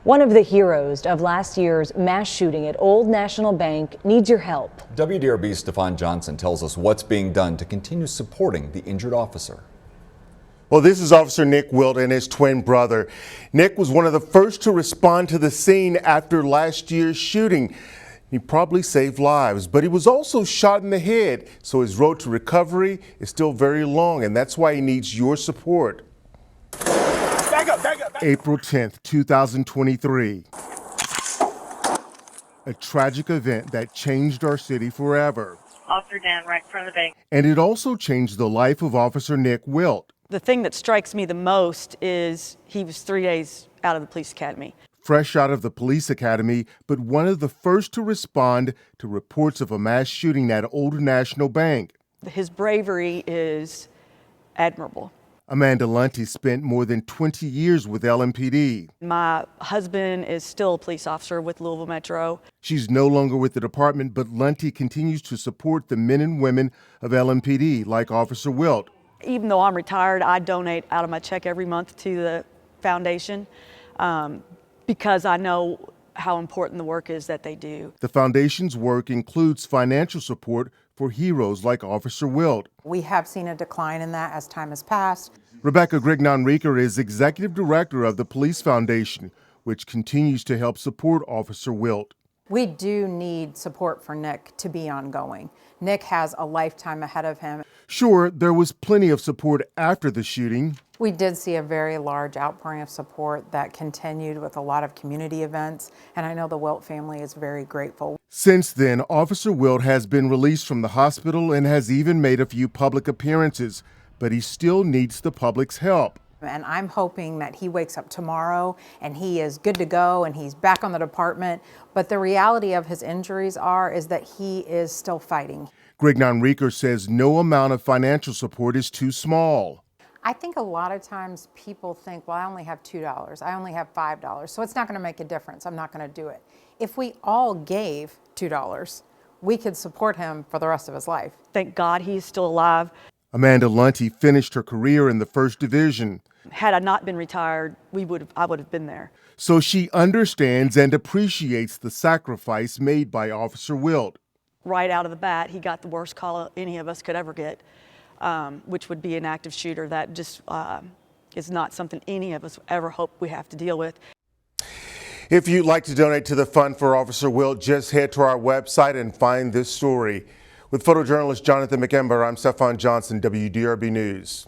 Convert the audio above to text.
One of the heroes of last year's mass shooting at Old National Bank needs your help. WDRB's Stefan Johnson tells us what's being done to continue supporting the injured officer. Well, this is Officer Nick Wilt and his twin brother. Nick was one of the first to respond to the scene after last year's shooting. He probably saved lives, but he was also shot in the head, so his road to recovery is still very long, and that's why he needs your support. Back up. April 10th, 2023. A tragic event that changed our city forever. Officer down right in front of the bank. And it also changed the life of Officer Nick Wilt. The thing that strikes me the most is he was 3 days out of the police academy. Fresh out of the police academy, but one of the first to respond to reports of a mass shooting at Old National Bank. His bravery is admirable. Amanda Lunty spent more than 20 years with LMPD. My husband is still a police officer with Louisville Metro. She's no longer with the department, but Lunty continues to support the men and women of LMPD, like Officer Wilt. Even though I'm retired, I donate out of my check every month to the foundation because I know how important the work is that they do. The foundation's work includes financial support for heroes like Officer Wilt. We have seen a decline in that as time has passed. Rebecca Grignon-Reeker is executive director of the Police Foundation, which continues to help support Officer Wilt. We do need support for Nick to be ongoing. Nick has a lifetime ahead of him. Sure, there was plenty of support after the shooting. We did see a very large outpouring of support that continued with a lot of community events, and I know the Wilt family is very grateful. Since then, Officer Wilt has been released from the hospital and has even made a few public appearances, but he still needs the public's help. And I'm hoping that he wakes up tomorrow and he is good to go and he's back on the department. But the reality of his injuries is that he is still fighting. Grignon-Reeker says no amount of financial support is too small. I think a lot of times people think, well, I only have $2, I only have $5, so it's not going to make a difference. I'm not going to do it. If we all gave $2, we could support him for the rest of his life. Thank God he's still alive. Amanda Lunty finished her career in the First Division. Had I not been retired, I would have been there. So she understands and appreciates the sacrifice made by Officer Wilt. Right out of the bat, he got the worst call any of us could ever get, which would be an active shooter. That just is not something any of us ever hope we have to deal with. If you'd like to donate to the fund for Officer Wilt, just head to our website and find this story. With photojournalist Jonathan McEmber, I'm Stefan Johnson, WDRB News.